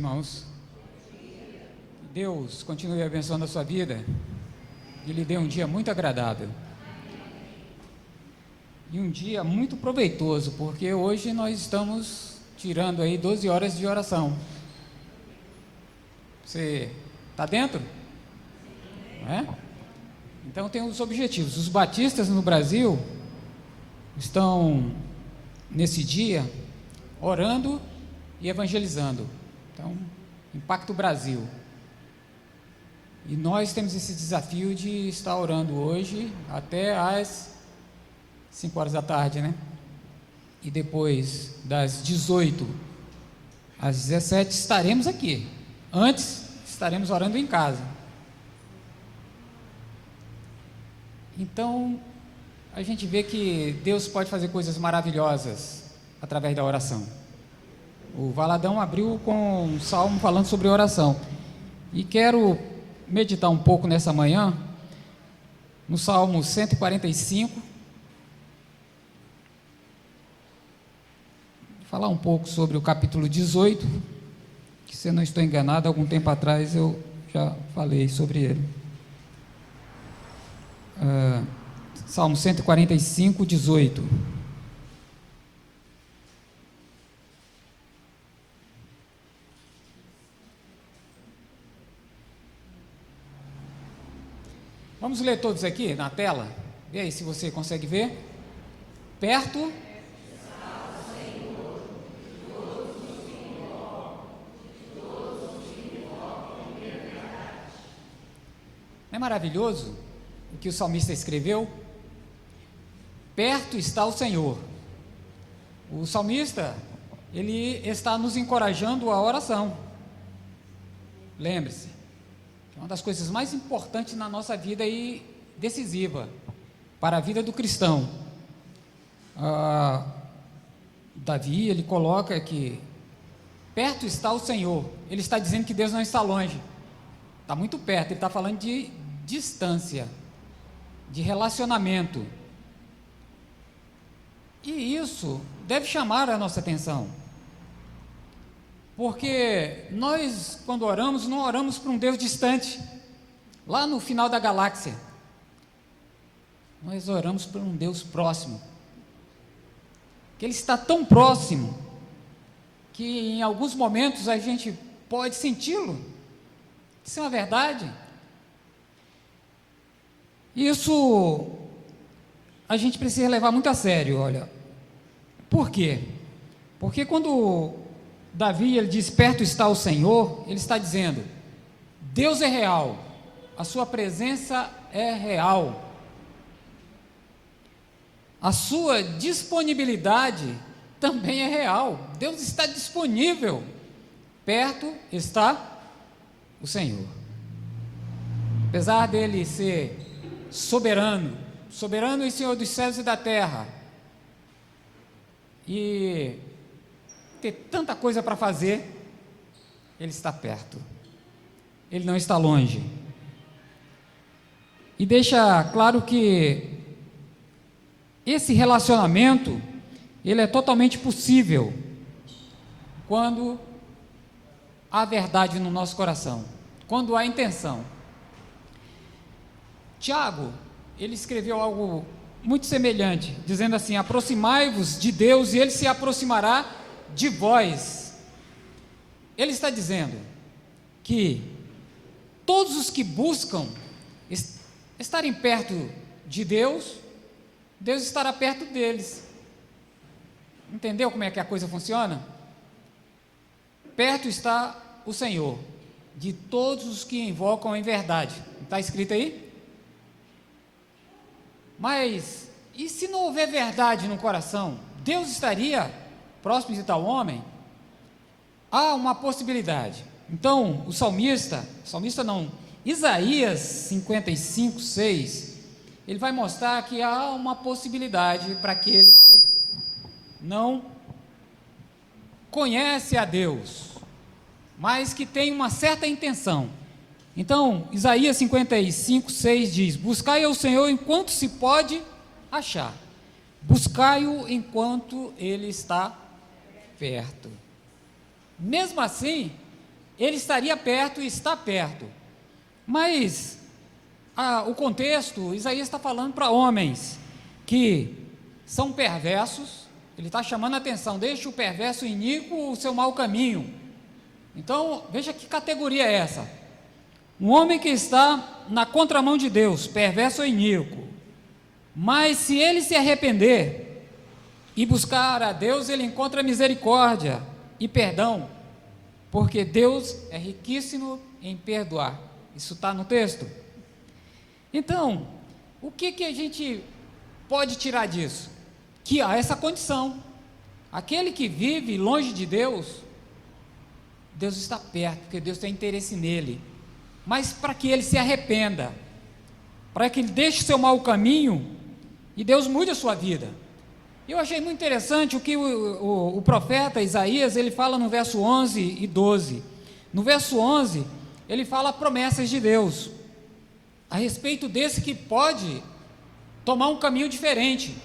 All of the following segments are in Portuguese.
Irmãos, Deus continue abençoando a sua vida e lhe dê um dia muito agradável e um dia muito proveitoso, porque hoje nós estamos tirando aí 12 horas de oração. Você está dentro? Não é? Então tem os objetivos. Os batistas no Brasil estão nesse dia orando e evangelizando. Então, Impacto Brasil. E nós temos esse desafio de estar orando hoje até às 5 horas da tarde, né? E depois das 18 às 17 estaremos aqui. Antes, estaremos orando em casa. Então, a gente vê que Deus pode fazer coisas maravilhosas através da oração. O Valadão abriu com um salmo falando sobre oração. E quero meditar um pouco nessa manhã, no Salmo 145, falar um pouco sobre o capítulo 18, que, se eu não estou enganado, algum tempo atrás eu já falei sobre ele. Salmo 145, 18. Vamos ler todos aqui na tela? Vê aí se você consegue ver. Perto. Não é maravilhoso o que o salmista escreveu? Perto está o Senhor. O salmista, ele está nos encorajando a oração. Lembre-se, é uma das coisas mais importantes na nossa vida e decisiva para a vida do cristão. Davi, ele coloca que perto está o Senhor. Ele está dizendo que Deus não está longe, está muito perto. Ele está falando de distância, de relacionamento, e isso deve chamar a nossa atenção, porque nós, quando oramos, não oramos para um Deus distante, lá no final da galáxia. Nós oramos para um Deus próximo, que Ele está tão próximo, que em alguns momentos a gente pode senti-lo. Isso é uma verdade. Isso a gente precisa levar muito a sério, olha. Por quê? Porque quando Davi, ele diz, perto está o Senhor, ele está dizendo, Deus é real, a sua presença é real, a sua disponibilidade também é real. Deus está disponível, perto está o Senhor. Apesar dele ser soberano e Senhor dos céus e da terra, e ter tanta coisa para fazer, Ele está perto, Ele não está longe. E deixa claro que esse relacionamento, ele é totalmente possível quando há verdade no nosso coração, quando há intenção. Tiago, ele escreveu algo muito semelhante, dizendo assim, aproximai-vos de Deus e Ele se aproximará de vós. Ele está dizendo que todos os que buscam estarem perto de Deus, Deus estará perto deles. Entendeu como é que a coisa funciona? Perto está o Senhor, de todos os que invocam em verdade. Está escrito aí? Mas, e se não houver verdade no coração, Deus estaria próximo de tal homem? Há uma possibilidade. Então, Isaías 55, 6, ele vai mostrar que há uma possibilidade para aquele que não conhece a Deus, mas que tem uma certa intenção. Então, Isaías 55, 6 diz, buscai ao Senhor enquanto se pode achar, buscai-o enquanto Ele está perto. Mesmo assim, ele estaria perto e está perto. Mas o contexto, Isaías está falando para homens que são perversos. Ele está chamando a atenção: deixe o perverso e iníquo o seu mau caminho. Então, veja que categoria é essa: um homem que está na contramão de Deus, perverso ou iníquo. Mas se ele se arrepender e buscar a Deus, ele encontra misericórdia e perdão, porque Deus é riquíssimo em perdoar. Isso está no texto. Então, o que a gente pode tirar disso? Que há essa condição: aquele que vive longe de Deus, Deus está perto, porque Deus tem interesse nele, mas para que ele se arrependa, para que ele deixe o seu mau caminho e Deus mude a sua vida. Eu achei muito interessante o que o profeta Isaías, ele fala no verso 11 e 12. No verso 11, ele fala promessas de Deus a respeito desse que pode tomar um caminho diferente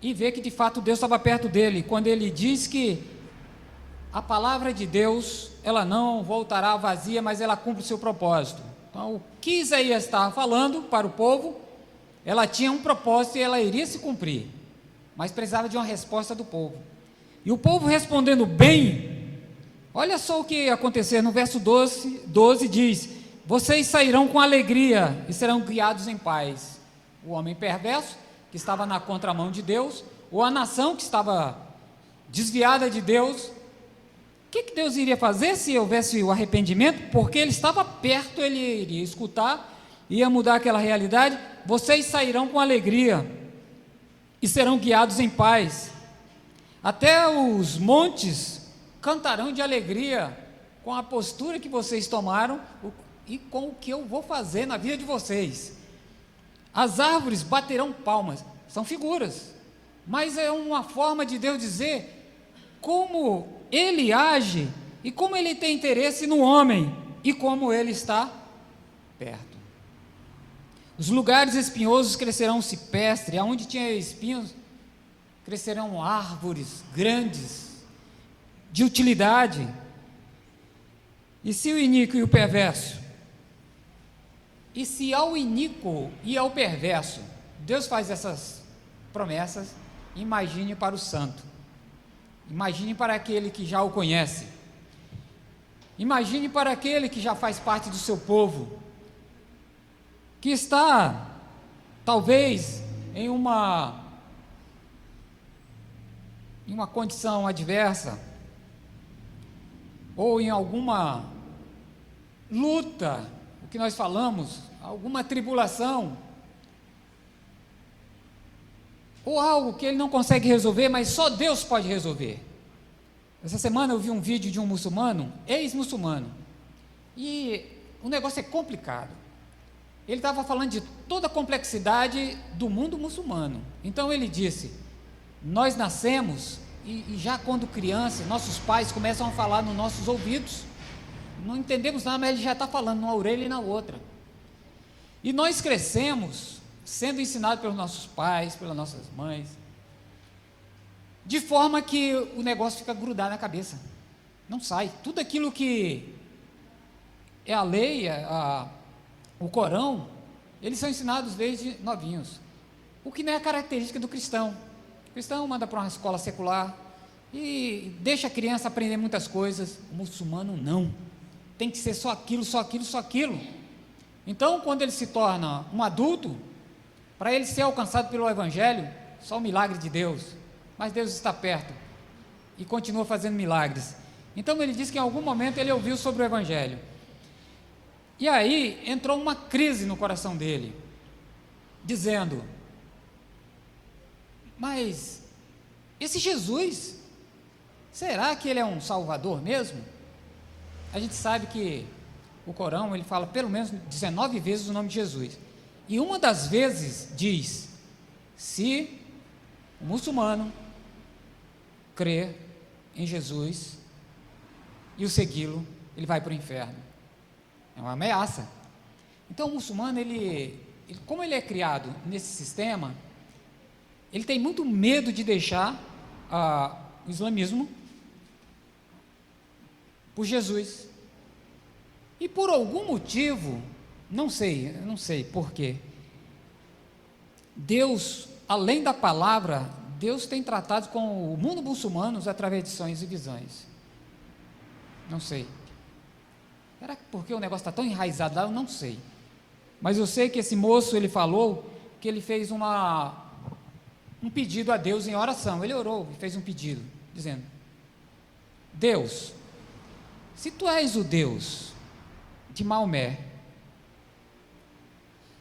e ver que de fato Deus estava perto dele, quando ele diz que a palavra de Deus, ela não voltará vazia, mas ela cumpre o seu propósito. Então, o que Isaías estava falando para o povo, ela tinha um propósito e ela iria se cumprir, mas precisava de uma resposta do povo. E o povo respondendo bem, olha só o que aconteceu no verso 12 diz: vocês sairão com alegria e serão guiados em paz. O homem perverso, que estava na contramão de Deus, ou a nação que estava desviada de Deus, o que Deus iria fazer se houvesse o arrependimento? Porque ele estava perto, ele iria escutar, ia mudar aquela realidade. Vocês sairão com alegria e serão guiados em paz. Até os montes cantarão de alegria com a postura que vocês tomaram e com o que eu vou fazer na vida de vocês. As árvores baterão palmas. São figuras, mas é uma forma de Deus dizer como ele age e como ele tem interesse no homem e como ele está perto. Os lugares espinhosos crescerão cipestre, aonde tinha espinhos crescerão árvores grandes de utilidade. E se o iníquo e o perverso, e se ao iníquo e ao perverso Deus faz essas promessas, imagine para o santo, imagine para aquele que já o conhece, imagine para aquele que já faz parte do seu povo, que está talvez em uma condição adversa, ou em alguma luta, o que nós falamos, alguma tribulação, ou algo que ele não consegue resolver, mas só Deus pode resolver. Essa semana eu vi um vídeo de um muçulmano, ex-muçulmano, e o negócio é complicado. Ele estava falando de toda a complexidade do mundo muçulmano. Então ele disse: nós nascemos e já quando criança, nossos pais começam a falar nos nossos ouvidos, não entendemos nada, mas ele já está falando numa orelha e na outra. E nós crescemos sendo ensinados pelos nossos pais, pelas nossas mães, de forma que o negócio fica grudado na cabeça, não sai. Tudo aquilo que é a lei, o Corão, eles são ensinados desde novinhos, o que não é característica do cristão. O cristão manda para uma escola secular e deixa a criança aprender muitas coisas. O muçulmano não, tem que ser só aquilo, só aquilo, só aquilo. Então, quando ele se torna um adulto, para ele ser alcançado pelo Evangelho, só o milagre de Deus, mas Deus está perto e continua fazendo milagres. Então ele diz que em algum momento ele ouviu sobre o Evangelho, e aí entrou uma crise no coração dele, dizendo: mas esse Jesus, será que ele é um salvador mesmo? A gente sabe que o Corão, ele fala pelo menos 19 vezes o nome de Jesus, e uma das vezes diz: se o muçulmano crer em Jesus e o segui-lo, ele vai para o inferno. É uma ameaça. Então o muçulmano, como ele é criado nesse sistema, ele tem muito medo de deixar o islamismo por Jesus. E por algum motivo, não sei por quê, Deus, além da palavra, Deus tem tratado com o mundo muçulmano através de sonhos e visões. Não sei. Será que porque o negócio está tão enraizado lá? Eu não sei. Mas eu sei que esse moço, ele falou que ele fez um pedido a Deus em oração. Ele orou e fez um pedido, dizendo: Deus, se tu és o Deus de Maomé,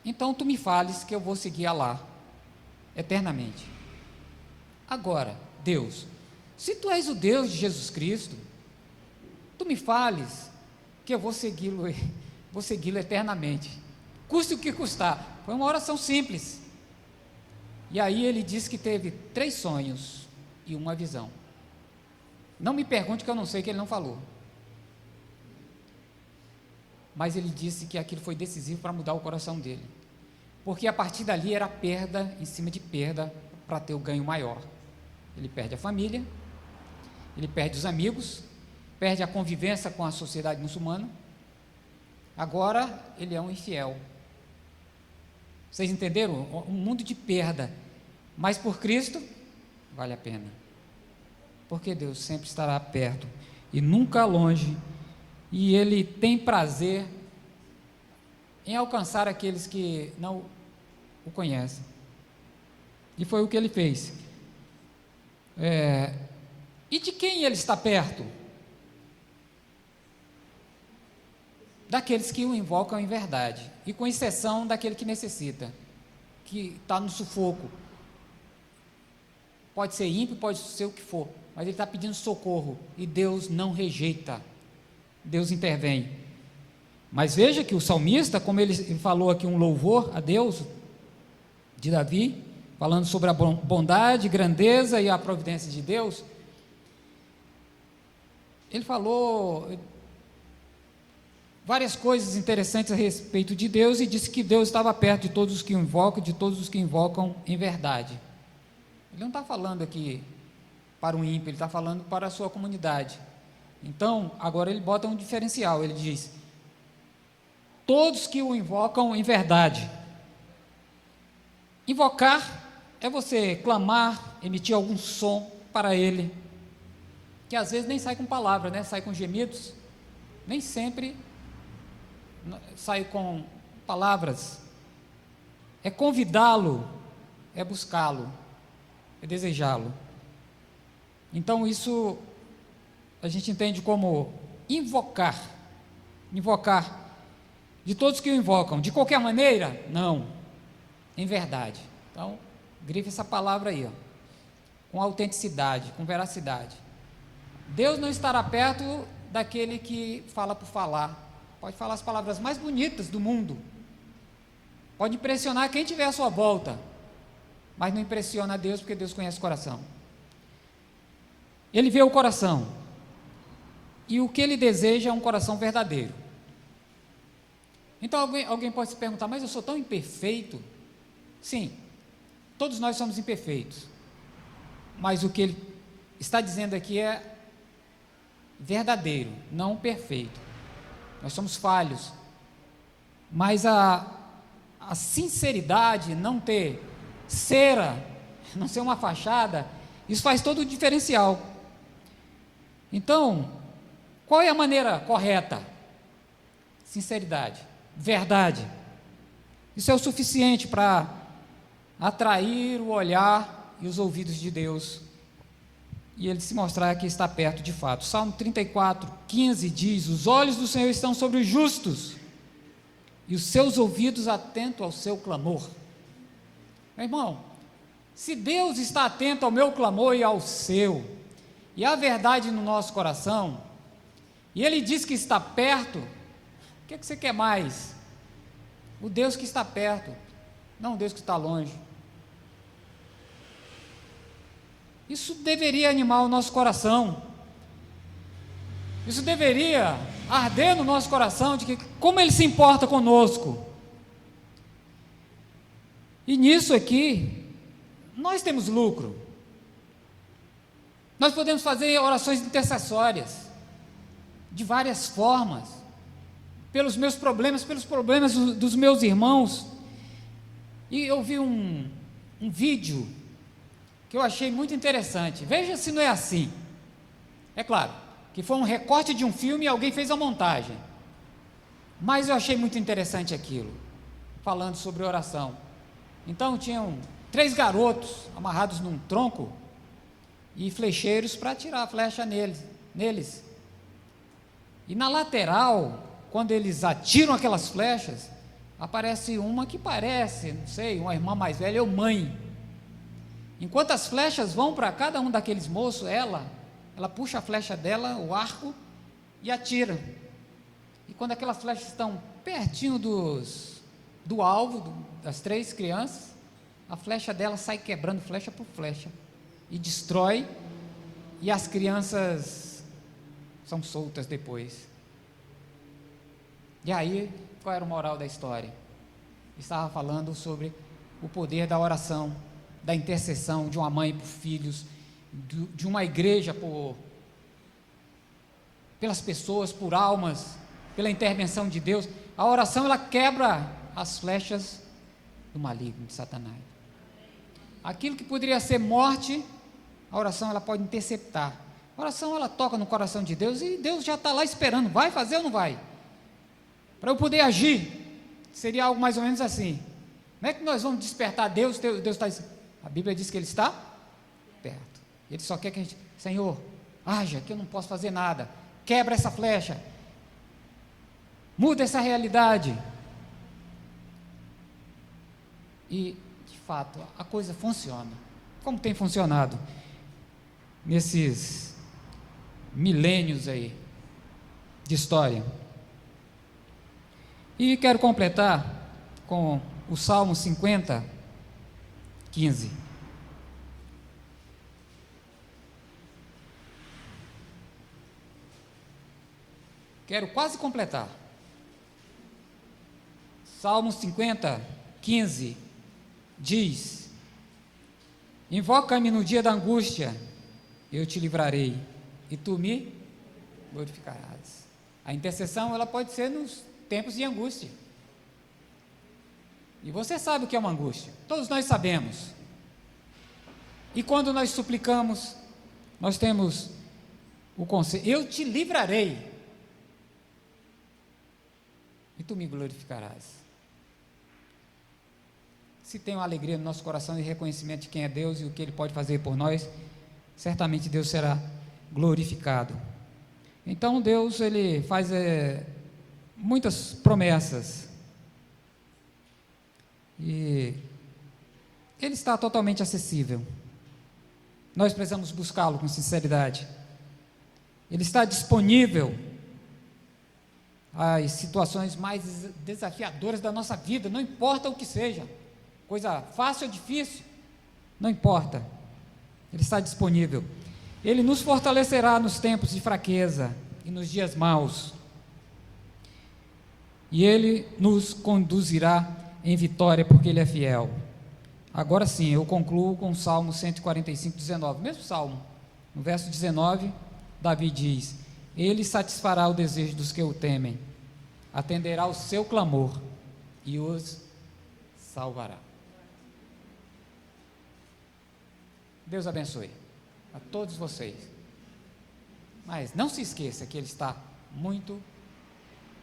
então tu me fales que eu vou seguir Alá eternamente. Agora, Deus, se tu és o Deus de Jesus Cristo, tu me fales que eu vou segui-lo eternamente, custe o que custar. Foi uma oração simples. E aí ele disse que teve 3 sonhos e uma visão. Não me pergunte, que eu não sei, que ele não falou. Mas ele disse que aquilo foi decisivo para mudar o coração dele, porque a partir dali era perda em cima de perda para ter o ganho maior. Ele perde a família, ele perde os amigos, perde a convivência com a sociedade muçulmana. Agora ele é um infiel. Vocês entenderam? Um mundo de perda, mas por Cristo vale a pena, porque Deus sempre estará perto e nunca longe, e Ele tem prazer em alcançar aqueles que não o conhecem, e foi o que Ele fez. E de quem Ele está perto? Daqueles que o invocam em verdade, e com exceção daquele que necessita, que está no sufoco. Pode ser ímpio, pode ser o que for, mas ele está pedindo socorro, e Deus não rejeita, Deus intervém. Mas veja que o salmista, como ele falou aqui um louvor a Deus, de Davi, falando sobre a bondade, grandeza e a providência de Deus, ele falou várias coisas interessantes a respeito de Deus, e disse que Deus estava perto de todos os que o invocam, de todos os que invocam em verdade. Ele não está falando aqui para um ímpio, ele está falando para a sua comunidade. Então, agora ele bota um diferencial, ele diz: todos que o invocam em verdade. Invocar é você clamar, emitir algum som para ele, que às vezes nem sai com palavra, né? Sai com gemidos, nem sempre sai com palavras. É convidá-lo, é buscá-lo, é desejá-lo. Então isso a gente entende como invocar de todos que o invocam, de qualquer maneira? Não, em verdade. Então grife essa palavra aí, ó, com autenticidade, com veracidade. Deus não estará perto daquele que fala por falar. Pode falar as palavras mais bonitas do mundo, pode impressionar quem tiver à sua volta, mas não impressiona a Deus, porque Deus conhece o coração. Ele vê o coração, e o que Ele deseja é um coração verdadeiro. Então alguém pode se perguntar: mas eu sou tão imperfeito? Sim, todos nós somos imperfeitos, mas o que Ele está dizendo aqui é verdadeiro, não perfeito. Nós somos falhos, mas a sinceridade, não ter cera, não ser uma fachada, isso faz todo o diferencial. Então, qual é a maneira correta? Sinceridade, verdade. Isso é o suficiente para atrair o olhar e os ouvidos de Deus, e Ele se mostrar que está perto de fato. Salmo 34, 15 diz: os olhos do Senhor estão sobre os justos, e os seus ouvidos atentos ao seu clamor. Meu irmão, se Deus está atento ao meu clamor e ao seu, e a verdade no nosso coração, e Ele diz que está perto, o que você quer mais? O Deus que está perto, não o Deus que está longe. Isso deveria animar o nosso coração, isso deveria arder no nosso coração, de que como Ele se importa conosco. E nisso aqui, nós temos lucro. Nós podemos fazer orações intercessórias, de várias formas, pelos meus problemas, pelos problemas dos meus irmãos. E eu vi um vídeo que eu achei muito interessante. Veja se não é assim. É claro que foi um recorte de um filme e alguém fez a montagem, mas eu achei muito interessante aquilo, falando sobre oração. Então tinham 3 garotos amarrados num tronco e flecheiros para atirar a flecha neles. E na lateral, quando eles atiram aquelas flechas, aparece uma que parece, não sei, uma irmã mais velha ou mãe. Enquanto as flechas vão para cada um daqueles moços, ela puxa a flecha dela, o arco, e atira. E quando aquelas flechas estão pertinho do alvo, das 3 crianças, a flecha dela sai quebrando flecha por flecha, e destrói, e as crianças são soltas depois. E aí, qual era o moral da história? Estava falando sobre o poder da oração, da intercessão de uma mãe por filhos, de uma igreja pelas pessoas, por almas, pela intervenção de Deus. A oração, ela quebra as flechas do maligno, de Satanás. Aquilo que poderia ser morte, a oração, ela pode interceptar. A oração, ela toca no coração de Deus e Deus já está lá esperando, vai fazer ou não vai? Para eu poder agir, seria algo mais ou menos assim. Como é que nós vamos despertar Deus? Deus está, a Bíblia diz que Ele está perto. Ele só quer que a gente, Senhor, haja, que eu não posso fazer nada. Quebra essa flecha. Muda essa realidade. E, de fato, a coisa funciona. Como tem funcionado nesses milênios aí de história. E quero completar com o Salmo 50, 15. Quero quase completar. Salmo 50, 15 diz: invoca-me no dia da angústia, eu te livrarei, e tu me glorificarás. A intercessão, ela pode ser nos tempos de angústia. E você sabe o que é uma angústia, todos nós sabemos. E quando nós suplicamos, nós temos o conselho: eu te livrarei, e tu me glorificarás. Se tem uma alegria no nosso coração de reconhecimento de quem é Deus e o que Ele pode fazer por nós, certamente Deus será glorificado. Então Deus, Ele faz muitas promessas, e Ele está totalmente acessível. Nós precisamos buscá-lo com sinceridade. Ele está disponível às situações mais desafiadoras da nossa vida, não importa o que seja, coisa fácil ou difícil, não importa, Ele está disponível. Ele nos fortalecerá nos tempos de fraqueza e nos dias maus, e Ele nos conduzirá em vitória, porque Ele é fiel. Agora sim, eu concluo com o Salmo 145, 19, mesmo Salmo, no verso 19, Davi diz: Ele satisfará o desejo dos que o temem, atenderá ao seu clamor e os salvará. Deus abençoe a todos vocês, mas não se esqueça que Ele está muito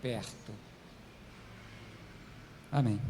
perto. Amém.